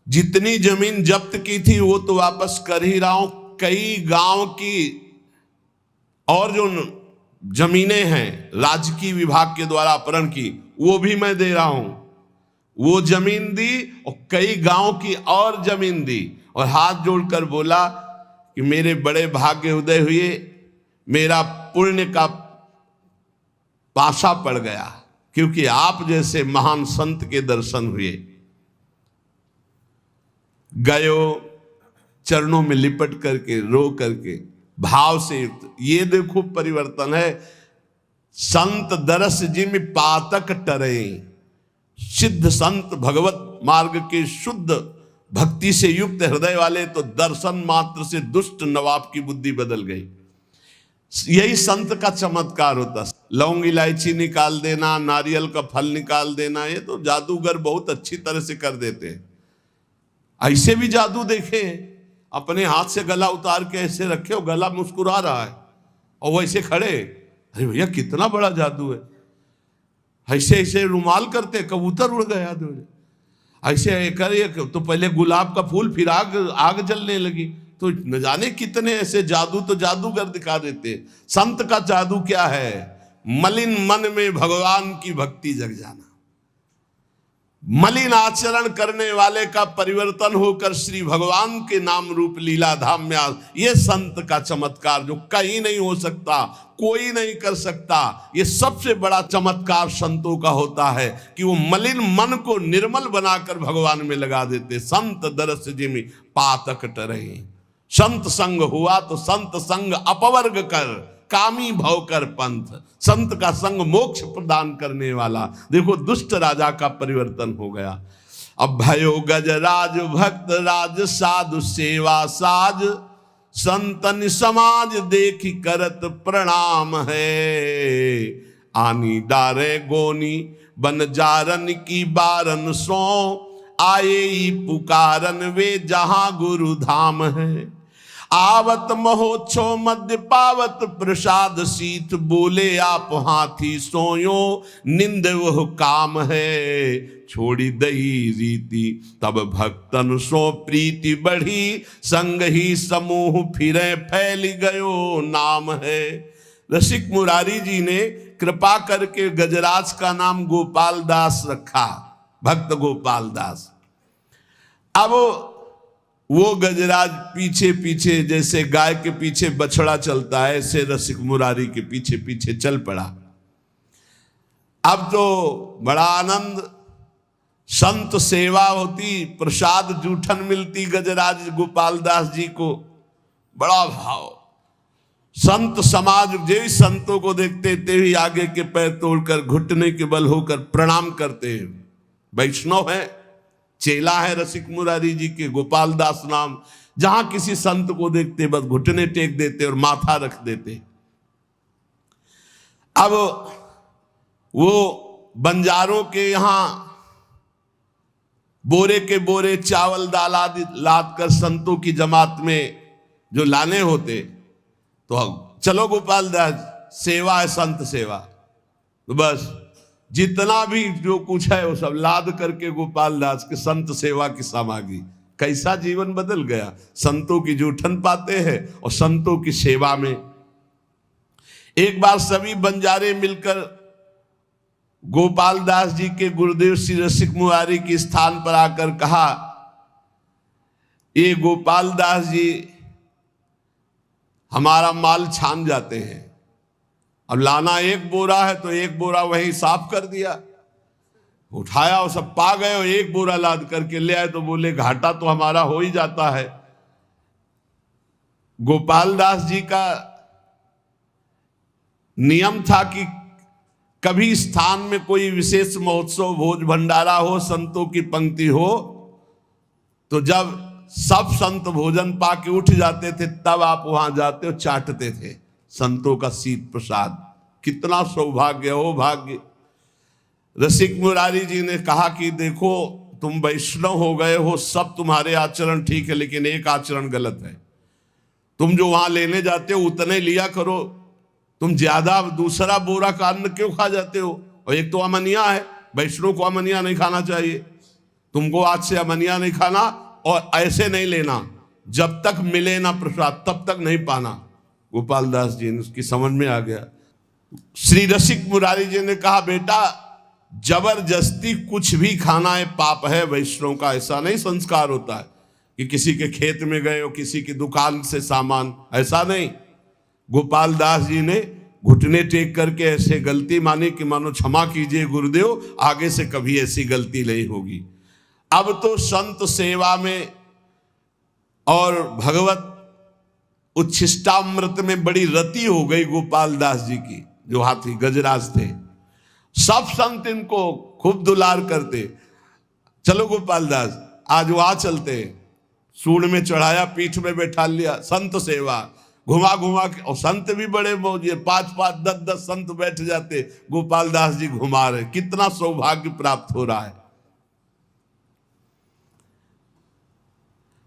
जितनी जमीन जब्त की थी वो तो वापस कर ही रहा हूं, कई गांव की और जो जमीनें हैं राजकीय विभाग के द्वारा अपहरण की, वो भी मैं दे रहा हूं। वो जमीन दी और कई गांव की और जमीन दी, और हाथ जोड़कर बोला कि मेरे बड़े भाग्य उदय हुए, मेरा पुण्य का पाशा पड़ गया, क्योंकि आप जैसे महान संत के दर्शन हुए। गयो चरणों में लिपट करके रो करके भाव से युक्त। ये देखो परिवर्तन है। संत दरस जिम पातक टरे, सिद्ध संत भगवत मार्ग के शुद्ध भक्ति से युक्त हृदय वाले तो दर्शन मात्र से दुष्ट नवाब की बुद्धि बदल गई। यही संत का चमत्कार होता। लौंग इलायची निकाल देना, नारियल का फल निकाल देना, ये तो जादूगर बहुत अच्छी तरह से कर देते हैं। ऐसे भी जादू देखे, अपने हाथ से गला उतार के ऐसे रखे और गला मुस्कुरा रहा है और वो ऐसे खड़े। अरे भैया कितना बड़ा जादू है। ऐसे ऐसे रुमाल करते, कबूतर उड़ गया, ऐसे करे तो पहले गुलाब का फूल, फिर आग जलने लगी। तो न जाने कितने ऐसे जादू तो जादूगर दिखा देते। संत का जादू क्या है? मलिन मन में भगवान की भक्ति जग जाना। मलिन आचरण करने वाले का परिवर्तन होकर श्री भगवान के नाम रूप लीला धाम में आ, ये संत का चमत्कार जो कहीं नहीं हो सकता, कोई नहीं कर सकता। ये सबसे बड़ा चमत्कार संतों का होता है कि वो मलिन मन को निर्मल बनाकर भगवान में लगा देते। संत दरस जिमि पातक टरहि, संत संग हुआ तो संत संग अपवर्ग कर, कामी भव कर पंथ। संत का संग मोक्ष प्रदान करने वाला। देखो दुष्ट राजा का परिवर्तन हो गया। अब भयो गजराज भक्त राज, साधु सेवा साज, संतन समाज देखी करत प्रणाम है। आनी डारे गोनी बन जारन की बारन सो, आए ही पुकारन वे जहां गुरु धाम है। आवत महोत्सव मध्य पावत प्रसाद सीत, बोले आप हाथी सोयो निंद वह काम है। छोड़ी दही रीति तब भक्तन सो प्रीति बढ़ी, संग ही समूह फिरे फैल गयो नाम है। रसिक मुरारी जी ने कृपा करके गजराज का नाम गोपाल दास रखा, भक्त गोपाल दास। अब वो गजराज पीछे पीछे जैसे गाय के पीछे बछड़ा चलता है, ऐसे रसिक मुरारी के पीछे पीछे चल पड़ा। अब तो बड़ा आनंद, संत सेवा होती, प्रसाद जूठन मिलती गजराज गोपाल दास जी को, बड़ा भाव। संत समाज जो संतों को देखते ते ही आगे के पैर तोड़कर घुटने के बल होकर प्रणाम करते हैं। वैष्णव है, चेला है रसिक मुरारी जी के, गोपाल दास नाम। जहां किसी संत को देखते बस घुटने टेक देते और माथा रख देते। अब वो बंजारों के यहां बोरे के बोरे चावल दाल आदि लाद कर संतों की जमात में जो लाने होते, तो चलो गोपाल दास सेवा है, संत सेवा, तो बस जितना भी जो कुछ है वो सब लाद करके गोपाल दास के संत सेवा की सामग्री। कैसा जीवन बदल गया, संतों की जूठन पाते हैं और संतों की सेवा में। एक बार सभी बंजारे मिलकर गोपाल दास जी के गुरुदेव श्री रसिक मुरारी के स्थान पर आकर कहा, ये गोपाल दास जी हमारा माल छान जाते हैं, अब लाना एक बोरा है तो एक बोरा वही साफ कर दिया, उठाया और सब पा गए और एक बोरा लाद करके ले आए, तो बोले घाटा तो हमारा हो ही जाता है। गोपाल दास जी का नियम था कि कभी स्थान में कोई विशेष महोत्सव भोज भंडारा हो, संतों की पंक्ति हो, तो जब सब संत भोजन पाके उठ जाते थे तब आप वहां जाते और चाटते थे संतों का शीत प्रसाद। कितना सौभाग्य हो भाग्य। रसिक मुरारी जी ने कहा कि देखो तुम वैष्णव हो गए हो, सब तुम्हारे आचरण ठीक है, लेकिन एक आचरण गलत है। तुम जो वहां लेने जाते हो उतने लिया करो, तुम ज्यादा दूसरा बोरा का अन्न क्यों खा जाते हो? और एक तो अमनिया है, वैष्णव को अमनिया नहीं खाना चाहिए। तुमको आज से अमनिया नहीं खाना और ऐसे नहीं लेना, जब तक मिले ना प्रसाद तब तक नहीं पाना। गोपाल दास जी ने उसकी समझ में आ गया। श्री रसिक मुरारी जी ने कहा, बेटा जबरदस्ती कुछ भी खाना है पाप है। वैष्णव का ऐसा नहीं संस्कार होता है कि किसी के खेत में गए हो, किसी की दुकान से सामान, ऐसा नहीं। गोपाल दास जी ने घुटने टेक करके ऐसे गलती मानी कि मानो क्षमा कीजिए गुरुदेव, आगे से कभी ऐसी गलती नहीं होगी। अब तो संत सेवा में और भगवत उच्छिष्टामृत में बड़ी रति हो गई गोपाल दास जी की, जो हाथी गजराज थे। सब संत इनको खूब दुलार करते। चलो गोपाल दास आज वहां चलते, सूंड में चढ़ाया, पीठ में बैठा लिया, संत सेवा घुमा घुमा के। और संत भी बड़े मौजे, 5-5, 10-10 संत बैठ जाते, गोपाल दास जी घुमा रहे। कितना सौभाग्य प्राप्त हो रहा है।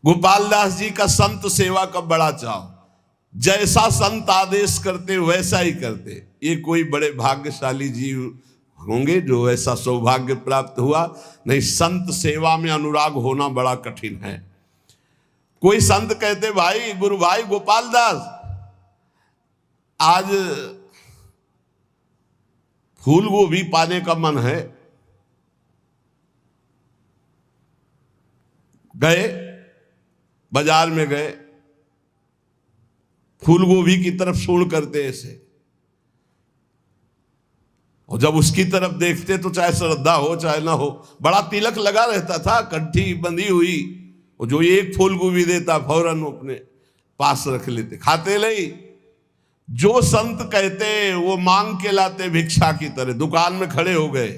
गोपाल दास जी का संत सेवा का बड़ा चाव, जैसा संत आदेश करते वैसा ही करते। ये कोई बड़े भाग्यशाली जीव होंगे जो ऐसा सौभाग्य प्राप्त हुआ। नहीं, संत सेवा में अनुराग होना बड़ा कठिन है। कोई संत कहते, भाई गुरु भाई गोपाल दास आज फूल गोभी पाने का मन है। गए बाजार में गए, फूल गोभी की तरफ सूंड करते ऐसे, और जब उसकी तरफ देखते तो चाहे श्रद्धा हो चाहे ना हो, बड़ा तिलक लगा रहता था, कंठी बंधी हुई, और जो एक फूल गोभी देता फौरन अपने पास रख लेते, खाते नहीं। जो संत कहते वो मांग के लाते भिक्षा की तरह। दुकान में खड़े हो गए,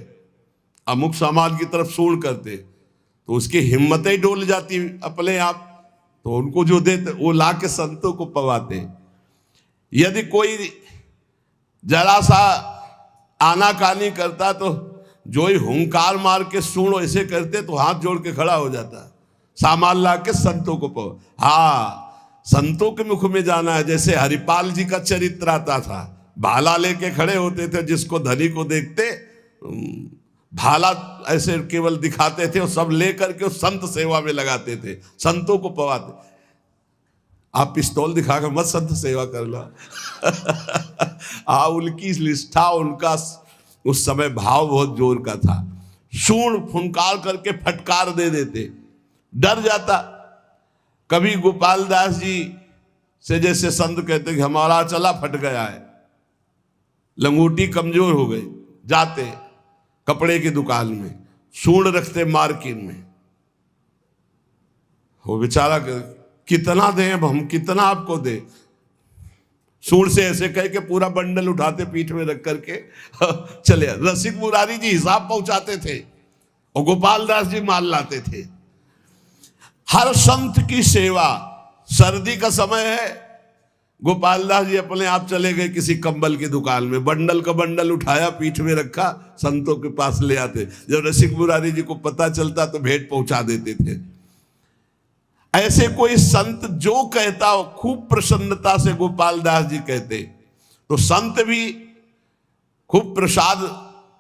अमुक सामान की तरफ सूंड करते, तो उसकी हिम्मतें डोल जाती अपने आप, तो उनको जो देते वो ला के संतों को पवाते। यदि कोई जरा सा आनाकानी करता तो जो ही हुंकार मार के सूंड ऐसे करते तो हाथ जोड़ के खड़ा हो जाता, सामान ला के संतों को पवा। हाँ, संतों के मुख में जाना है। जैसे हरिपाल जी का चरित्र आता था, भाला लेके खड़े होते थे, जिसको धनी को देखते भाला ऐसे केवल दिखाते थे और सब लेकर के उस संत सेवा में लगाते थे, संतों को पवाते। आप पिस्तौल दिखाकर मत संत सेवा कर लो। उनकी निष्ठा, उनका उस समय भाव बहुत जोर का था। सूंड फुनकार करके फटकार दे देते, डर जाता। कभी गोपाल दास जी से जैसे संत कहते कि हमारा चला फट गया है, लंगोटी कमजोर हो गई, जाते कपड़े की दुकान में सूंड रखते मार्किन में। वो बेचारा कितना दें अब हम, कितना आपको दे, सूंड से ऐसे कह के पूरा बंडल उठाते पीठ में रख करके चले। रसिक मुरारी जी हिसाब पहुंचाते थे और गोपाल दास जी माल लाते थे। हर संत की सेवा। सर्दी का समय है, गोपाल दास जी अपने आप चले गए किसी कंबल की दुकान में, बंडल का बंडल उठाया, पीठ में रखा, संतों के पास ले आते। जब रसिक मुरारी जी को पता चलता तो भेंट पहुंचा देते थे। ऐसे कोई संत जो कहता हो, खूब प्रसन्नता से गोपाल दास जी कहते, तो संत भी खूब प्रसाद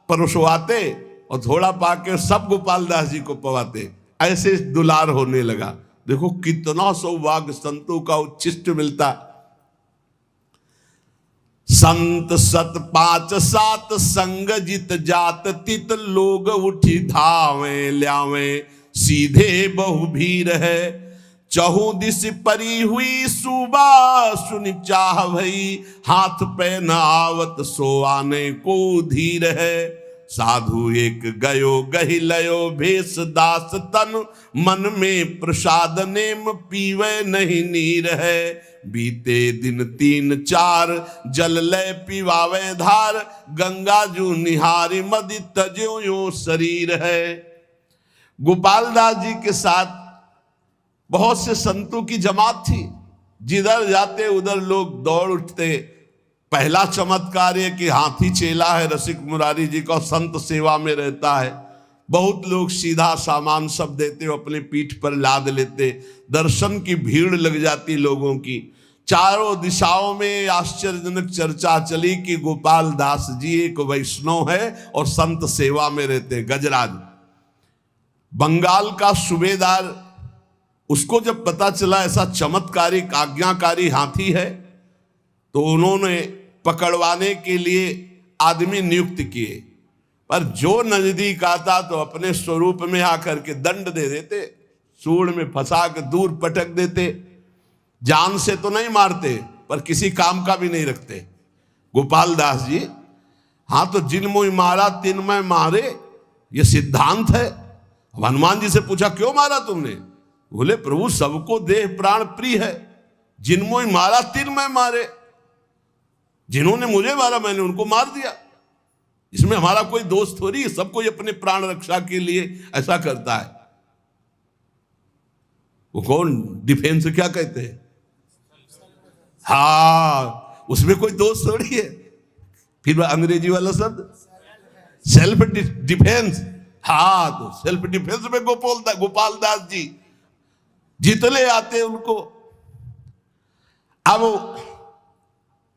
परोसवाते और थोड़ा पाके सब गोपाल दास जी को पवाते। ऐसे दुलार होने लगा। देखो कितना सौभाग्य संतों का उच्छिष्ट मिलता। संत सत पांच सात संग जित जात तित लोग उठी धावे ल्यावे सीधे बहु भीर है। चहु दिस परी हुई सुबह सुन चाह भई हाथ पे न आवत सो आने को धीर है। साधु एक गयो गहि लयो भेष दास तन मन में प्रसाद नेम पीवे नहीं नीर है। बीते दिन 3-4 जल लय पीवावे धार गंगा जू निहारी मदि तजो यो शरीर है। गोपाल दास जी के साथ बहुत से संतों की जमात थी, जिधर जाते उधर लोग दौड़ उठते। पहला चमत्कार है कि हाथी चेला है रसिक मुरारी जी का, संत सेवा में रहता है। बहुत लोग सीधा सामान सब देते हो, अपने पीठ पर लाद लेते। दर्शन की भीड़ लग जाती लोगों की। चारों दिशाओं में आश्चर्यजनक चर्चा चली कि गोपाल दास जी एक वैष्णव है और संत सेवा में रहते। गजराज बंगाल का सूबेदार, उसको जब पता चला ऐसा चमत्कारिक आज्ञाकारी हाथी है, तो उन्होंने पकड़वाने के लिए आदमी नियुक्त किए। पर जो नजदीक आता तो अपने स्वरूप में आकर के दंड दे देते, सूंड में फंसा के दूर पटक देते। जान से तो नहीं मारते पर किसी काम का भी नहीं रखते। गोपाल दास जी, हाँ तो जिन मुँह मारा तिन मैं मारे, ये सिद्धांत है। हनुमान जी से पूछा क्यों मारा तुमने? बोले प्रभु सबको देह प्राण प्रिय है, जिन मुँह मारा तिन मैं मारे। जिन्होंने मुझे मारा मैंने उनको मार दिया। इसमें हमारा कोई दोष थोड़ी है, सब कोई अपने प्राण रक्षा के लिए ऐसा करता है। वो कौन डिफेंस क्या कहते हैं? हाँ, उसमें कोई दोष थोड़ी है। फिर अंग्रेजी वाला शब्द सेल्फ डिफेंस। हाँ, तो सेल्फ डिफेंस में गोपाल दास जी जितने आते उनको। अब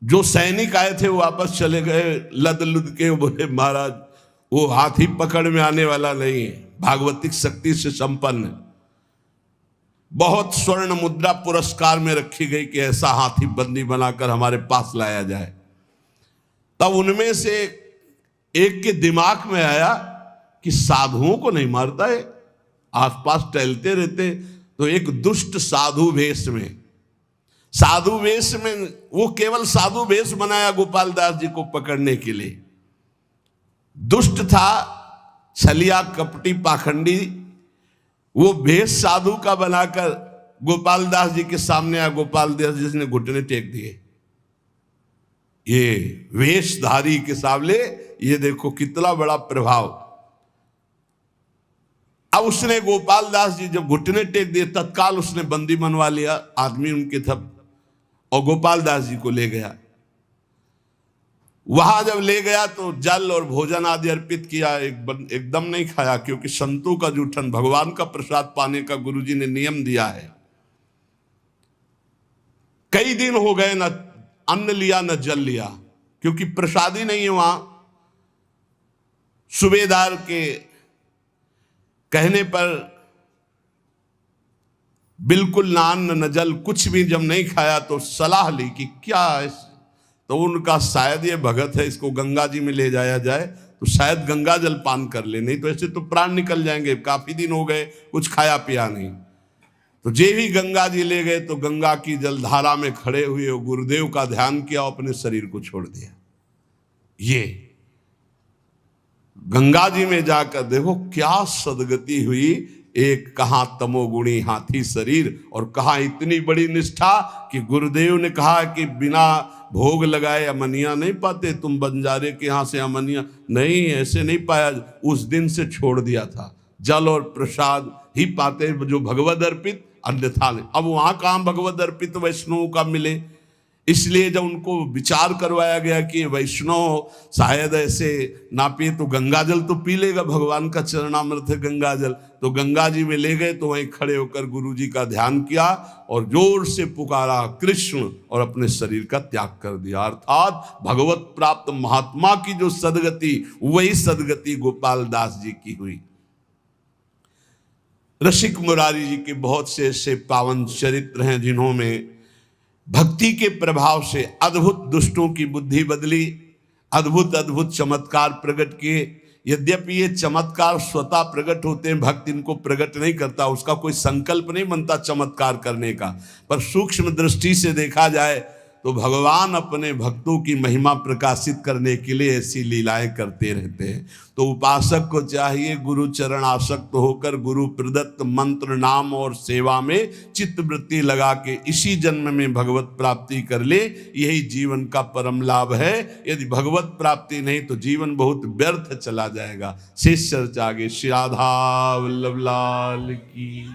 जो सैनिक आए थे वो वापस चले गए लद लुद के। बोले महाराज वो हाथी पकड़ में आने वाला नहीं है, भागवतिक शक्ति से संपन्न। बहुत स्वर्ण मुद्रा पुरस्कार में रखी गई कि ऐसा हाथी बंदी बनाकर हमारे पास लाया जाए। तब उनमें से एक के दिमाग में आया कि साधुओं को नहीं मारता है, आसपास टहलते रहते। तो एक दुष्ट साधु वेश में, साधु वेश में, वो केवल साधु वेश बनाया गोपाल दास जी को पकड़ने के लिए। दुष्ट था, छलिया कपटी पाखंडी। वो वेश साधु का बनाकर गोपाल दास जी के सामने आया। गोपाल दास जी ने घुटने टेक दिए। ये वेशधारी के सामने ये देखो कितना बड़ा प्रभाव। अब उसने गोपाल दास जी जब घुटने टेक दिए, तत्काल उसने बंदी बनवा लिया। आदमी उनके थे और गोपाल दास जी को ले गया। वहां जब ले गया तो जल और भोजन आदि अर्पित किया। एकदम नहीं खाया, क्योंकि संतों का जूठन, भगवान का प्रसाद पाने का गुरुजी ने नियम दिया है। कई दिन हो गए, न अन्न लिया न जल लिया, क्योंकि प्रसादी नहीं है वहां। सूबेदार के कहने पर बिल्कुल ना अन्न न जल, कुछ भी जब नहीं खाया तो सलाह ली कि क्या तो उनका शायद ये भगत है, इसको गंगा जी में ले जाया जाए तो शायद गंगा जल पान कर ले, नहीं तो ऐसे तो प्राण निकल जाएंगे, काफी दिन हो गए कुछ खाया पिया नहीं। तो जे भी गंगा जी ले गए तो गंगा की जलधारा में खड़े हुए गुरुदेव का ध्यान किया, अपने शरीर को छोड़ दिया। ये गंगा जी में जाकर देखो क्या सदगति हुई। एक कहा तमोगुणी हाथी शरीर, और कहा इतनी बड़ी निष्ठा कि गुरुदेव ने कहा कि बिना भोग लगाए अमनिया नहीं पाते, तुम बंजारे के यहां से अमनिया नहीं, ऐसे नहीं पाया। उस दिन से छोड़ दिया था, जल और प्रसाद ही पाते जो भगवद अर्पित, अन्यथा नहीं। अब वहां कहां भगवद अर्पित वैष्णव का मिले, इसलिए जब उनको विचार करवाया गया कि वैष्णव शायद ऐसे ना पिए तो गंगा जल तो पी लेगा, भगवान का चरणामृत है गंगा जल, तो गंगा जी में ले गए। तो वहीं खड़े होकर गुरु जी का ध्यान किया और जोर से पुकारा कृष्ण, और अपने शरीर का त्याग कर दिया। अर्थात भगवत प्राप्त महात्मा की जो सदगति, वही सदगति गोपाल दास जी की हुई। रसिक मुरारी जी के बहुत से ऐसे पावन चरित्र हैं जिन्होंने भक्ति के प्रभाव से अद्भुत दुष्टों की बुद्धि बदली, अद्भुत अद्भुत चमत्कार प्रकट किए। यद्यपि ये चमत्कार स्वतः प्रकट होते हैं, भक्त इनको प्रकट नहीं करता, उसका कोई संकल्प नहीं बनता चमत्कार करने का, पर सूक्ष्म दृष्टि से देखा जाए तो भगवान अपने भक्तों की महिमा प्रकाशित करने के लिए ऐसी लीलाएं करते रहते हैं। तो उपासक को चाहिए गुरु चरण आसक्त होकर गुरु प्रदत्त मंत्र नाम और सेवा में चित्त वृत्ति लगा के इसी जन्म में भगवत प्राप्ति कर ले, यही जीवन का परम लाभ है। यदि भगवत प्राप्ति नहीं तो जीवन बहुत व्यर्थ चला जाएगा। शेष चर्चा आगे। श्री राधा वल्लभ लाल की।